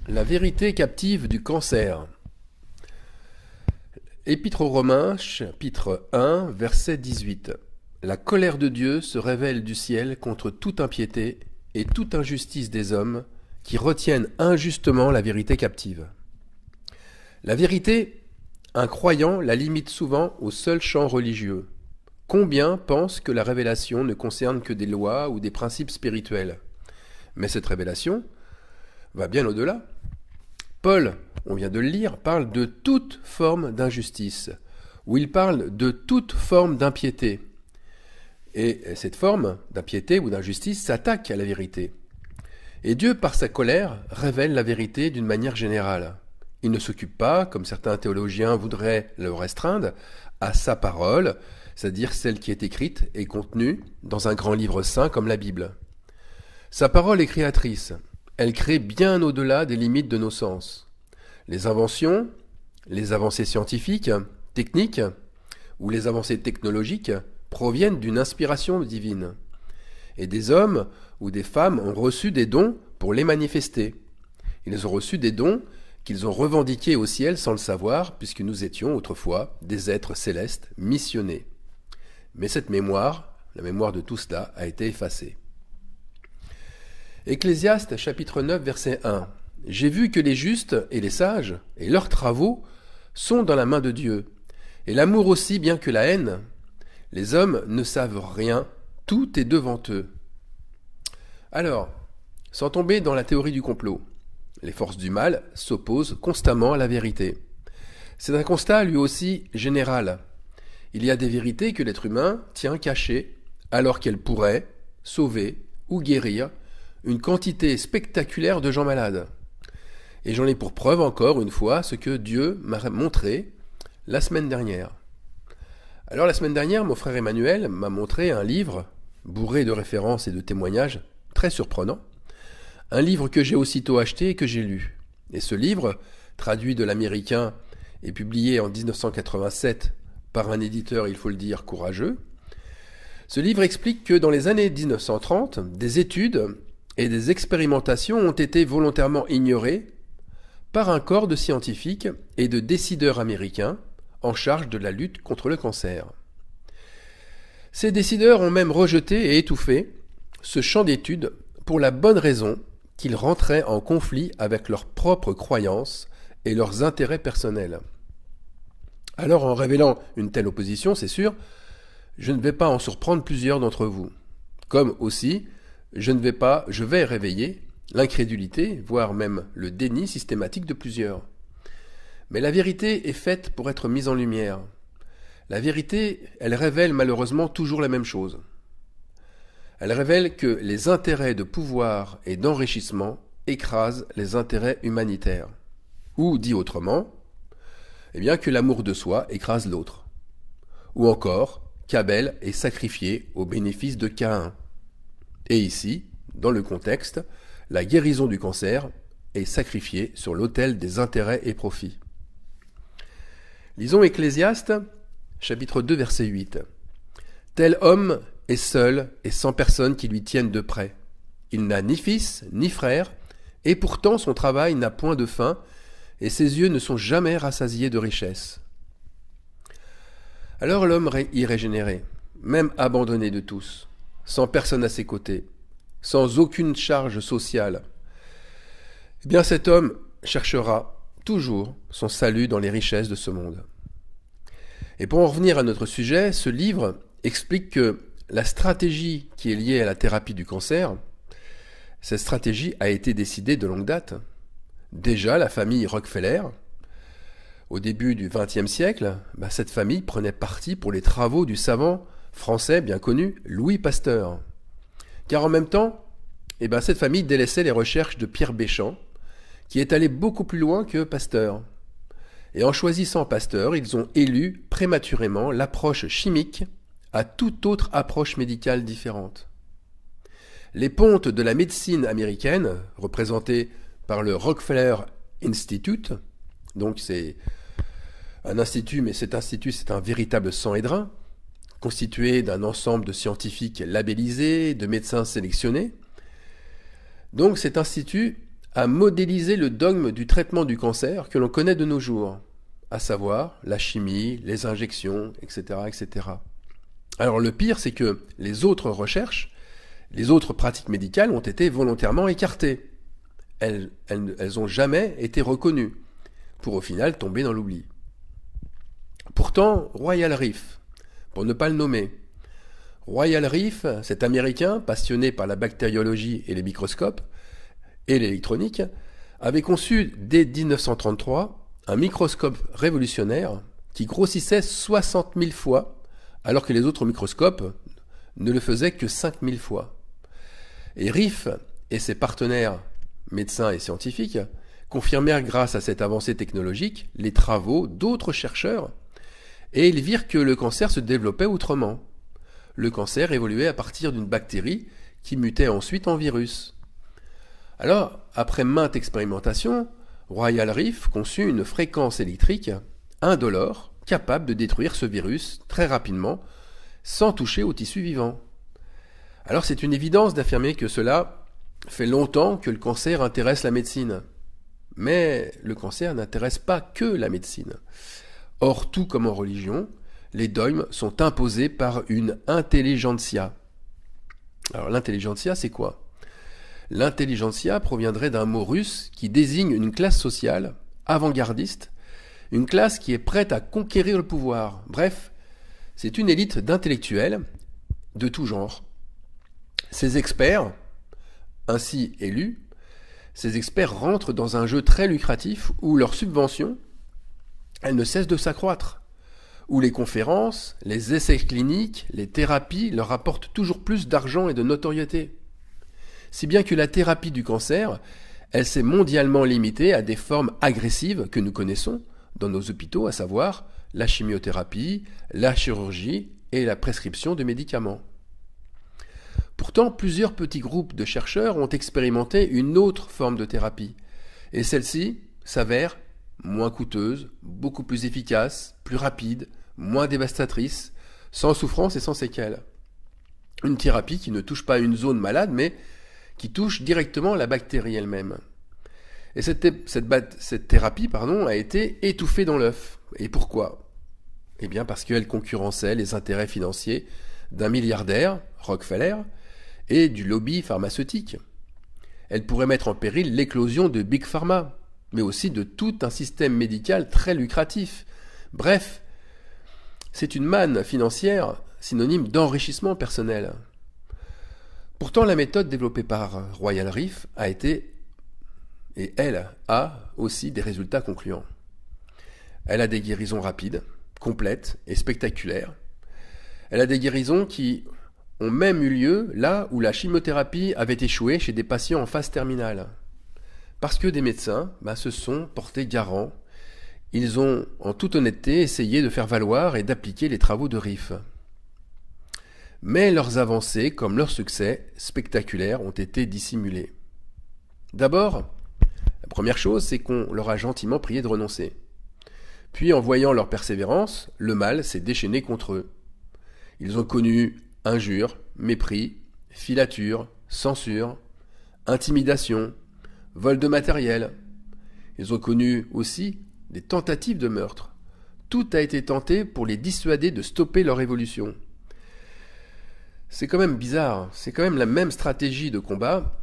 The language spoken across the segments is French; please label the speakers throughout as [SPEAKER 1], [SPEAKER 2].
[SPEAKER 1] La vérité captive du cancer. Épître aux Romains, chapitre 1, verset 18. La colère de Dieu se révèle du ciel contre toute impiété et toute injustice des hommes qui retiennent injustement la vérité captive. La vérité, un croyant la limite souvent au seul champ religieux. Combien pensent que la révélation ne concerne que des lois ou des principes spirituels? Mais cette révélation va bien au-delà. Paul, on vient de le lire, parle de toute forme d'injustice, ou il parle de toute forme d'impiété. Et cette forme d'impiété ou d'injustice s'attaque à la vérité. Et Dieu, par sa colère, révèle la vérité d'une manière générale. Il ne s'occupe pas, comme certains théologiens voudraient le restreindre, à sa parole, c'est-à-dire celle qui est écrite et contenue dans un grand livre saint comme la Bible. Sa parole est créatrice. Elle crée bien au-delà des limites de nos sens. Les inventions, les avancées scientifiques, techniques, ou les avancées technologiques proviennent d'une inspiration divine. Et des hommes ou des femmes ont reçu des dons pour les manifester. Ils ont reçu des dons qu'ils ont revendiqués au ciel sans le savoir, puisque nous étions autrefois des êtres célestes missionnés. Mais cette mémoire, la mémoire de tout cela, a été effacée. Ecclésiaste chapitre 9 verset 1. J'ai vu que les justes et les sages et leurs travaux sont dans la main de Dieu, et l'amour aussi bien que la haine. Les hommes ne savent rien, tout est devant eux. Alors, sans tomber dans la théorie du complot, les forces du mal s'opposent constamment à la vérité. C'est un constat lui aussi général. Il y a des vérités que l'être humain tient cachées, alors qu'elles pourraient sauver ou guérir une quantité spectaculaire de gens malades. Et j'en ai pour preuve encore une fois ce que Dieu m'a montré la semaine dernière. Alors la semaine dernière, mon frère Emmanuel m'a montré un livre bourré de références et de témoignages très surprenants. Un livre que j'ai aussitôt acheté et que j'ai lu. Et ce livre, traduit de l'américain et publié en 1987 par un éditeur, il faut le dire, courageux, ce livre explique que dans les années 1930, des études et des expérimentations ont été volontairement ignorées par un corps de scientifiques et de décideurs américains en charge de la lutte contre le cancer. Ces décideurs ont même rejeté et étouffé ce champ d'études pour la bonne raison qu'ils rentraient en conflit avec leurs propres croyances et leurs intérêts personnels. Alors, en révélant une telle opposition, c'est sûr, je ne vais pas en surprendre plusieurs d'entre vous. Comme aussi, je vais réveiller l'incrédulité, voire même le déni systématique de plusieurs. Mais la vérité est faite pour être mise en lumière. La vérité, elle révèle malheureusement toujours la même chose. Elle révèle que les intérêts de pouvoir et d'enrichissement écrasent les intérêts humanitaires. Ou, dit autrement, eh bien que l'amour de soi écrase l'autre. Ou encore, qu'Abel est sacrifié au bénéfice de Caïn. Et ici, dans le contexte, la guérison du cancer est sacrifiée sur l'autel des intérêts et profits. Lisons Ecclésiaste, chapitre 2, verset 8. Tel homme est seul et sans personne qui lui tienne de près. Il n'a ni fils, ni frère, et pourtant son travail n'a point de fin, et ses yeux ne sont jamais rassasiés de richesse. Alors l'homme irrégénéré, même abandonné de tous, sans personne à ses côtés, sans aucune charge sociale, eh bien cet homme cherchera toujours son salut dans les richesses de ce monde. Et pour en revenir à notre sujet, ce livre explique que la stratégie qui est liée à la thérapie du cancer, cette stratégie a été décidée de longue date. Déjà, la famille Rockefeller, au début du XXe siècle, cette famille prenait parti pour les travaux du savant français bien connu, Louis Pasteur. Car en même temps, cette famille délaissait les recherches de Pierre Béchamp, qui est allé beaucoup plus loin que Pasteur. Et en choisissant Pasteur, ils ont élu prématurément l'approche chimique à toute autre approche médicale différente. Les pontes de la médecine américaine, représentées par le Rockefeller Institute, donc c'est un institut, mais cet institut c'est un véritable sang et drain, constitué d'un ensemble de scientifiques labellisés, de médecins sélectionnés. Donc cet institut a modélisé le dogme du traitement du cancer que l'on connaît de nos jours, à savoir la chimie, les injections, etc., etc. Alors le pire, c'est que les autres recherches, les autres pratiques médicales ont été volontairement écartées. Elles n'ont jamais été reconnues, pour au final tomber dans l'oubli. Pourtant, Royal Reef, pour ne pas le nommer, Royal Reef, cet Américain passionné par la bactériologie et les microscopes et l'électronique, avait conçu dès 1933 un microscope révolutionnaire qui grossissait 60 000 fois, alors que les autres microscopes ne le faisaient que 5 000 fois. Et Reef et ses partenaires médecins et scientifiques confirmèrent grâce à cette avancée technologique les travaux d'autres chercheurs, et ils virent que le cancer se développait autrement. Le cancer évoluait à partir d'une bactérie qui mutait ensuite en virus. Alors, après maintes expérimentations, Royal Reef conçut une fréquence électrique indolore capable de détruire ce virus très rapidement sans toucher au tissu vivant. Alors c'est une évidence d'affirmer que cela fait longtemps que le cancer intéresse la médecine. Mais le cancer n'intéresse pas que la médecine. Or, tout comme en religion, les dogmes sont imposés par une intelligentsia. Alors l'intelligentsia, c'est quoi ? L'intelligentsia proviendrait d'un mot russe qui désigne une classe sociale avant-gardiste, une classe qui est prête à conquérir le pouvoir. Bref, c'est une élite d'intellectuels de tout genre. Ces experts, ainsi élus, ces experts rentrent dans un jeu très lucratif où leurs subventions, elles ne cessent de s'accroître, où les conférences, les essais cliniques, les thérapies leur apportent toujours plus d'argent et de notoriété. Si bien que la thérapie du cancer, elle s'est mondialement limitée à des formes agressives que nous connaissons dans nos hôpitaux, à savoir la chimiothérapie, la chirurgie et la prescription de médicaments. Pourtant, plusieurs petits groupes de chercheurs ont expérimenté une autre forme de thérapie, et celle-ci s'avère moins coûteuse, beaucoup plus efficace, plus rapide, moins dévastatrice, sans souffrance et sans séquelles. Une thérapie qui ne touche pas une zone malade, mais qui touche directement la bactérie elle-même. Et cette thérapie a été étouffée dans l'œuf. Et pourquoi ? Eh bien parce qu'elle concurrençait les intérêts financiers d'un milliardaire, Rockefeller, et du lobby pharmaceutique. Elle pourrait mettre en péril l'éclosion de Big Pharma, mais aussi de tout un système médical très lucratif. Bref, c'est une manne financière synonyme d'enrichissement personnel. Pourtant, la méthode développée par Royal Reef a été, et elle a aussi des résultats concluants. Elle a des guérisons rapides, complètes et spectaculaires. Elle a des guérisons qui ont même eu lieu là où la chimiothérapie avait échoué chez des patients en phase terminale. Parce que des médecins se sont portés garants. Ils ont, en toute honnêteté, essayé de faire valoir et d'appliquer les travaux de Reef. Mais leurs avancées, comme leurs succès spectaculaires, ont été dissimulés. D'abord, la première chose, c'est qu'on leur a gentiment prié de renoncer. Puis, en voyant leur persévérance, le mal s'est déchaîné contre eux. Ils ont connu injures, mépris, filatures, censure, intimidation, vol de matériel. Ils ont connu aussi des tentatives de meurtre. Tout a été tenté pour les dissuader de stopper leur évolution. C'est quand même bizarre, c'est quand même la même stratégie de combat,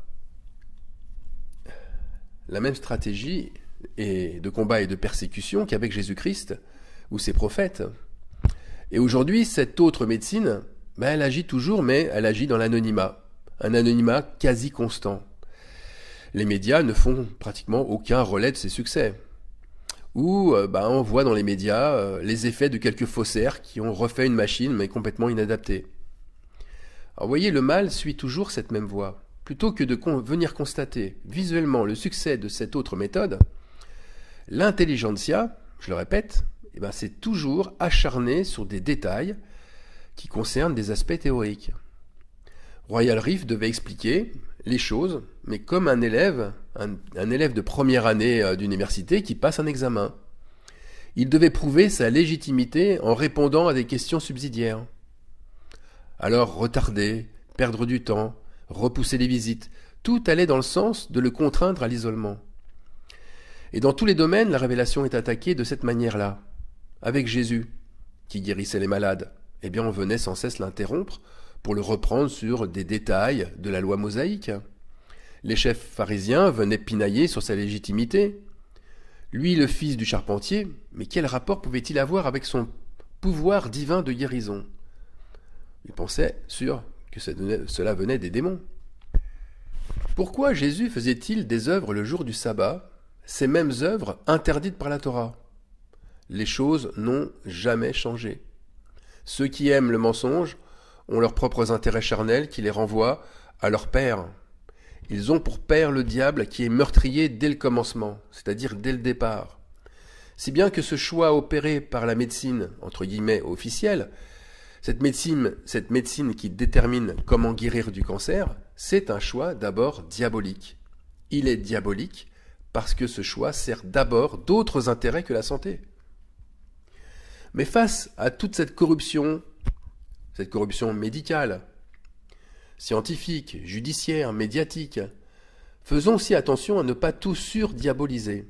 [SPEAKER 1] la même stratégie de combat et de persécution qu'avec Jésus-Christ ou ses prophètes. Et aujourd'hui, cette autre médecine, elle agit toujours, mais elle agit dans l'anonymat, un anonymat quasi constant. Les médias ne font pratiquement aucun relais de ses succès. Ou on voit dans les médias les effets de quelques faussaires qui ont refait une machine mais complètement inadaptée. Alors vous voyez, le mal suit toujours cette même voie. Plutôt que de venir constater visuellement le succès de cette autre méthode, l'intelligentsia, je le répète, c'est toujours acharné sur des détails qui concernent des aspects théoriques. Royal Reef devait expliquer les choses, mais comme un élève de première année d'université qui passe un examen. Il devait prouver sa légitimité en répondant à des questions subsidiaires. Alors retarder, perdre du temps, repousser les visites, Tout allait dans le sens de le contraindre à l'isolement. Et dans tous les domaines, la révélation est attaquée de cette manière-là. Avec Jésus, qui guérissait les malades, eh bien on venait sans cesse l'interrompre pour le reprendre sur des détails de la loi mosaïque. Les chefs pharisiens venaient pinailler sur sa légitimité. Lui, le fils du charpentier, mais quel rapport pouvait-il avoir avec son pouvoir divin de guérison? Il pensait sûr que cela venait des démons. Pourquoi Jésus faisait-il des œuvres le jour du sabbat, ces mêmes œuvres interdites par la Torah? Les choses n'ont jamais changé. Ceux qui aiment le mensonge ont leurs propres intérêts charnels qui les renvoient à leur père. Ils ont pour père le diable qui est meurtrier dès le commencement, c'est-à-dire dès le départ. Si bien que ce choix opéré par la médecine, entre guillemets, officielle, cette médecine qui détermine comment guérir du cancer, c'est un choix d'abord diabolique. Il est diabolique parce que ce choix sert d'abord d'autres intérêts que la santé. Mais face à toute cette corruption médicale, scientifique, judiciaire, médiatique, faisons aussi attention à ne pas tout surdiaboliser.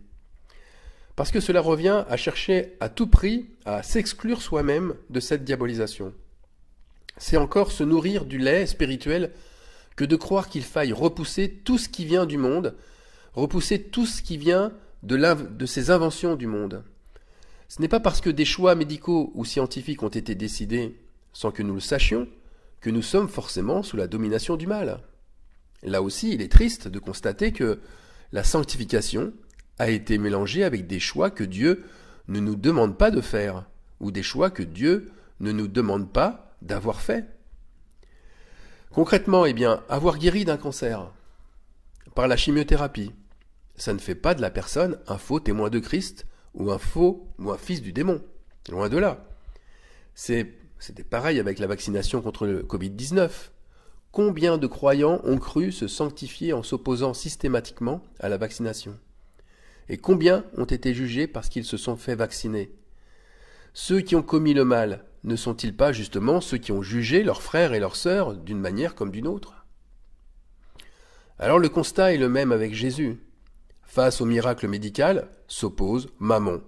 [SPEAKER 1] Parce que cela revient à chercher à tout prix à s'exclure soi-même de cette diabolisation. C'est encore se nourrir du lait spirituel que de croire qu'il faille repousser tout ce qui vient du monde, repousser tout ce qui vient de ces inventions du monde. Ce n'est pas parce que des choix médicaux ou scientifiques ont été décidés sans que nous le sachions que nous sommes forcément sous la domination du mal. Là aussi, il est triste de constater que la sanctification a été mélangée avec des choix que Dieu ne nous demande pas de faire, ou des choix que Dieu ne nous demande pas d'avoir fait. Concrètement, eh bien, avoir guéri d'un cancer par la chimiothérapie, ça ne fait pas de la personne un faux témoin de Christ ou un fils du démon. Loin de là. C'était pareil avec la vaccination contre le Covid-19. Combien de croyants ont cru se sanctifier en s'opposant systématiquement à la vaccination? Et combien ont été jugés parce qu'ils se sont fait vacciner? Ceux qui ont commis le mal, ne sont-ils pas justement ceux qui ont jugé leurs frères et leurs sœurs d'une manière comme d'une autre? Alors le constat est le même avec Jésus. Face au miracle médical, s'oppose Mammon.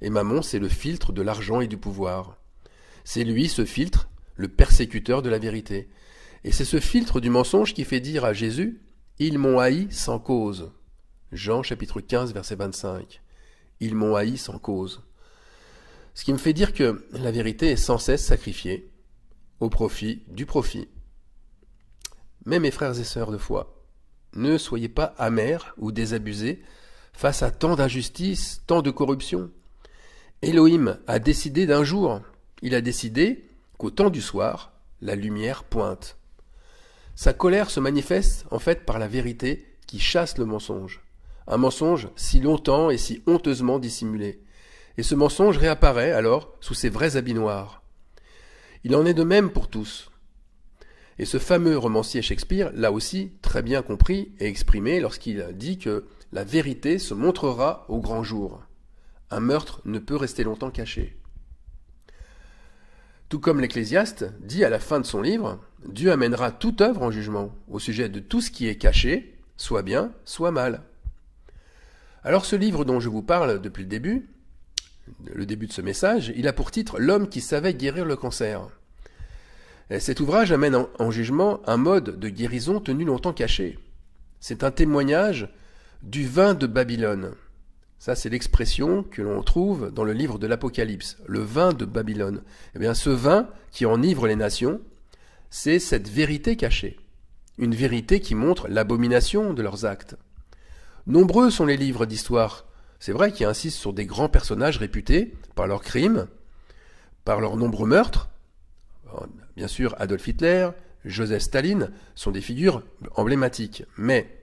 [SPEAKER 1] Et Mammon, c'est le filtre de l'argent et du pouvoir. C'est lui, ce filtre, le persécuteur de la vérité. Et c'est ce filtre du mensonge qui fait dire à Jésus « Ils m'ont haï sans cause ». Jean chapitre 15, verset 25. « Ils m'ont haï sans cause ». Ce qui me fait dire que la vérité est sans cesse sacrifiée au profit du profit. Mais mes frères et sœurs de foi, ne soyez pas amers ou désabusés face à tant d'injustice, tant de corruption. Elohim a décidé d'un jour, il a décidé qu'au temps du soir, la lumière pointe. Sa colère se manifeste en fait par la vérité qui chasse le mensonge. Un mensonge si longtemps et si honteusement dissimulé. Et ce mensonge réapparaît alors sous ses vrais habits noirs. Il en est de même pour tous. Et ce fameux romancier Shakespeare l'a aussi très bien compris et exprimé lorsqu'il dit que la vérité se montrera au grand jour. Un meurtre ne peut rester longtemps caché. Tout comme l'Ecclésiaste dit à la fin de son livre, Dieu amènera toute œuvre en jugement au sujet de tout ce qui est caché, soit bien, soit mal. Alors ce livre dont je vous parle depuis le début de ce message, il a pour titre « L'homme qui savait guérir le cancer ». Cet ouvrage amène en jugement un mode de guérison tenu longtemps caché. C'est un témoignage du vin de Babylone. Ça, c'est l'expression que l'on trouve dans le livre de l'Apocalypse, le vin de Babylone. Eh bien, ce vin qui enivre les nations, c'est cette vérité cachée. Une vérité qui montre l'abomination de leurs actes. Nombreux sont les livres d'histoire, c'est vrai, qui insistent sur des grands personnages réputés par leurs crimes, par leurs nombreux meurtres. Bien sûr, Adolf Hitler, Joseph Staline sont des figures emblématiques, mais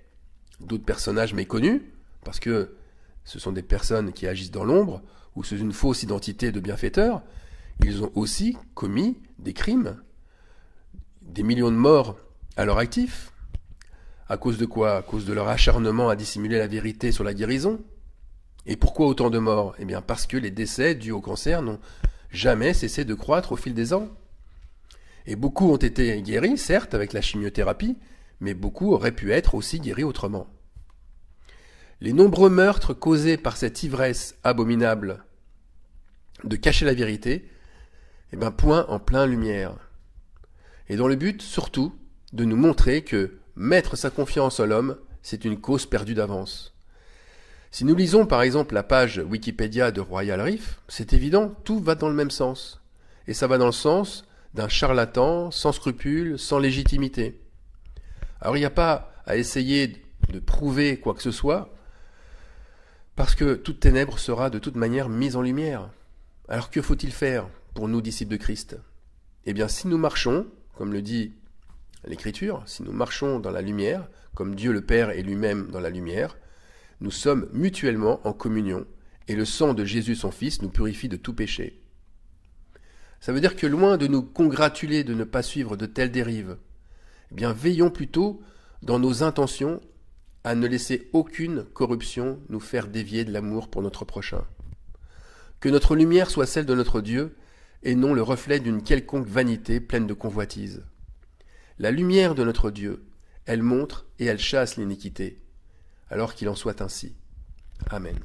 [SPEAKER 1] d'autres personnages méconnus, parce que ce sont des personnes qui agissent dans l'ombre ou sous une fausse identité de bienfaiteurs, ils ont aussi commis des crimes, des millions de morts à leur actif. À cause de quoi? À cause de leur acharnement à dissimuler la vérité sur la guérison. Et pourquoi autant de morts? Eh bien parce que les décès dus au cancer n'ont jamais cessé de croître au fil des ans. Et beaucoup ont été guéris, certes, avec la chimiothérapie, mais beaucoup auraient pu être aussi guéris autrement. Les nombreux meurtres causés par cette ivresse abominable de cacher la vérité, point en plein lumière. Et dans le but, surtout, de nous montrer que mettre sa confiance en l'homme, c'est une cause perdue d'avance. Si nous lisons par exemple la page Wikipédia de Royal Reef, c'est évident, tout va dans le même sens. Et ça va dans le sens d'un charlatan, sans scrupules, sans légitimité. Alors il n'y a pas à essayer de prouver quoi que ce soit, parce que toute ténèbre sera de toute manière mise en lumière. Alors que faut-il faire pour nous, disciples de Christ? Eh bien, si nous marchons, comme le dit l'Écriture, si nous marchons dans la lumière, comme Dieu le Père est lui-même dans la lumière, nous sommes mutuellement en communion, et le sang de Jésus son Fils nous purifie de tout péché. Ça veut dire que loin de nous congratuler de ne pas suivre de telles dérives, eh bien, veillons plutôt dans nos intentions à ne laisser aucune corruption nous faire dévier de l'amour pour notre prochain. Que notre lumière soit celle de notre Dieu et non le reflet d'une quelconque vanité pleine de convoitise. La lumière de notre Dieu, elle montre et elle chasse l'iniquité, alors qu'il en soit ainsi. Amen.